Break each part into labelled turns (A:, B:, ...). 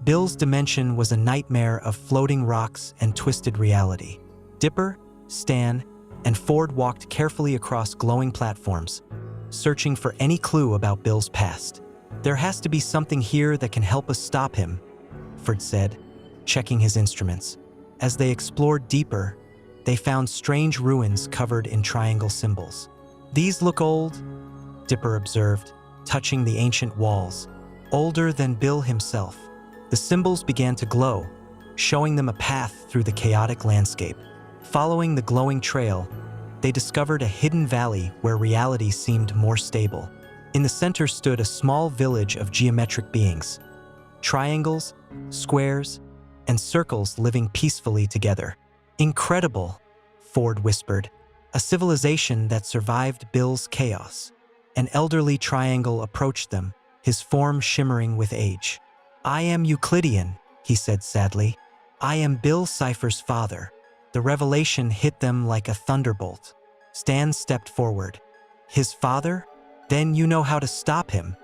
A: Bill's dimension was a nightmare of floating rocks and twisted reality. Dipper, Stan, and Ford walked carefully across glowing platforms, searching for any clue about Bill's past. "There has to be something here that can help us stop him," Ford said, checking his instruments. As they explored deeper, they found strange ruins covered in triangle symbols. "These look old," Dipper observed, touching the ancient walls. "Older than Bill himself." The symbols began to glow, showing them a path through the chaotic landscape. Following the glowing trail, they discovered a hidden valley where reality seemed more stable. In the center stood a small village of geometric beings. Triangles, squares, and circles living peacefully together. "Incredible," Ford whispered. "A civilization that survived Bill's chaos." An elderly triangle approached them, his form shimmering with age. "I am Euclidean," he said sadly. "I am Bill Cipher's father." The revelation hit them like a thunderbolt. Stan stepped forward. "His father? Then you know how to stop him."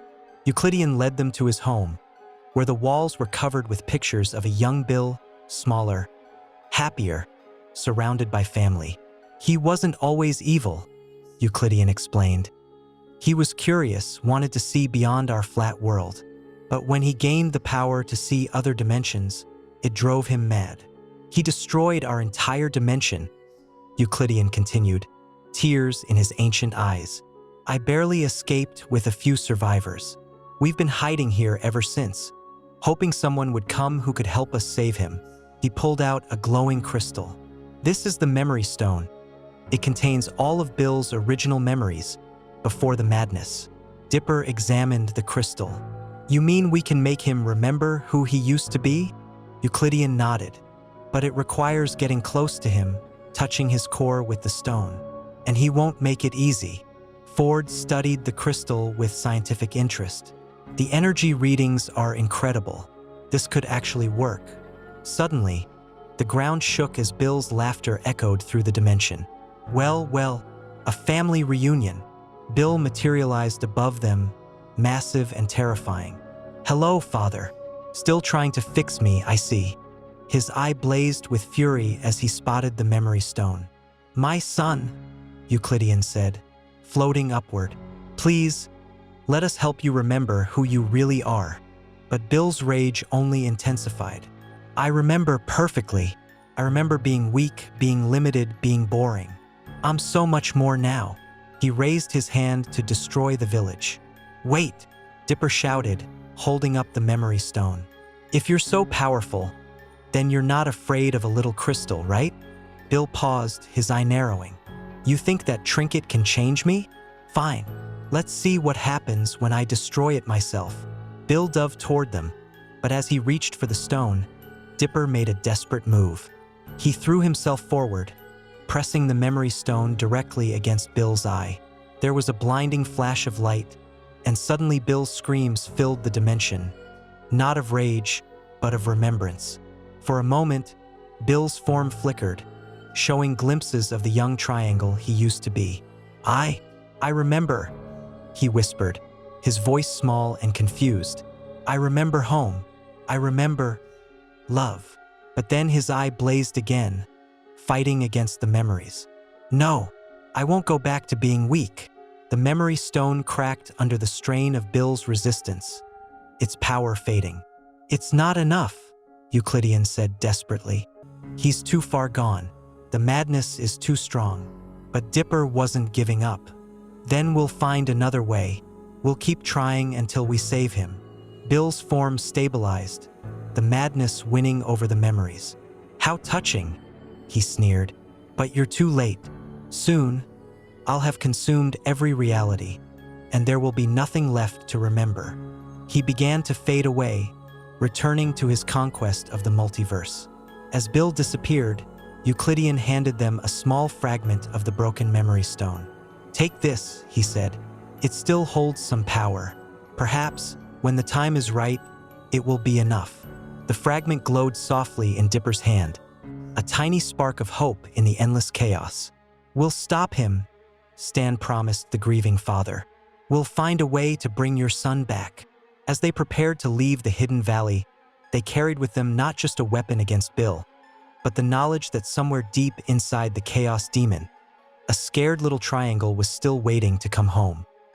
A: Euclidean led them to his home, where the walls were covered with pictures of a young Bill, smaller, happier, surrounded by family. "He wasn't always evil," Euclidean explained. "He was curious, wanted to see beyond our flat world. But when he gained the power to see other dimensions, it drove him mad. He destroyed our entire dimension," Euclidean continued, tears in his ancient eyes. "I barely escaped with a few survivors. We've been hiding here ever since, hoping someone would come who could help us save him." He pulled out a glowing crystal. "This is the memory stone. It contains all of Bill's original memories before the madness." Dipper examined the crystal. "You mean we can make him remember who he used to be?" Euclidean nodded. "But it requires getting close to him, touching his core with the stone. And he won't make it easy." Ford studied the crystal with scientific interest. "The energy readings are incredible. This could actually work." Suddenly, the ground shook as Bill's laughter echoed through the dimension. Well, a family reunion." Bill materialized above them, massive and terrifying. "Hello, Father. Still trying to fix me, I see." His eye blazed with fury as he spotted the memory stone. "My son," Euclidean said, floating upward. "Please, let us help you remember who you really are." But Bill's rage only intensified. "I remember perfectly. I remember being weak, being limited, being boring. I'm so much more now." He raised his hand to destroy the village. "Wait," Dipper shouted, holding up the memory stone. "If you're so powerful, then you're not afraid of a little crystal, right?" Bill paused, his eye narrowing. "You think that trinket can change me? Fine. Let's see what happens when I destroy it myself." Bill dove toward them, but as he reached for the stone, Dipper made a desperate move. He threw himself forward, pressing the memory stone directly against Bill's eye. There was a blinding flash of light, and suddenly Bill's screams filled the dimension, not of rage, but of remembrance. For a moment, Bill's form flickered, showing glimpses of the young triangle he used to be. I remember," he whispered, his voice small and confused. "I remember home. I remember love." But then his eye blazed again, fighting against the memories. "No, I won't go back to being weak." The memory stone cracked under the strain of Bill's resistance, its power fading. "It's not enough," Euclidean said desperately. "He's too far gone. The madness is too strong." But Dipper wasn't giving up. "Then we'll find another way. We'll keep trying until we save him." Bill's form stabilized, the madness winning over the memories. "How touching," he sneered. "But you're too late. Soon, I'll have consumed every reality, and there will be nothing left to remember." He began to fade away, returning to his conquest of the multiverse. As Bill disappeared, Euclidean handed them a small fragment of the broken memory stone. "Take this," he said. "It still holds some power. Perhaps, when the time is right, it will be enough." The fragment glowed softly in Dipper's hand, a tiny spark of hope in the endless chaos. "We'll stop him," Stan promised the grieving father. "We'll find a way to bring your son back." As they prepared to leave the hidden valley, They carried with them not just a weapon against Bill, but the knowledge that somewhere deep inside the Chaos Demon, a scared little triangle was still waiting to come home.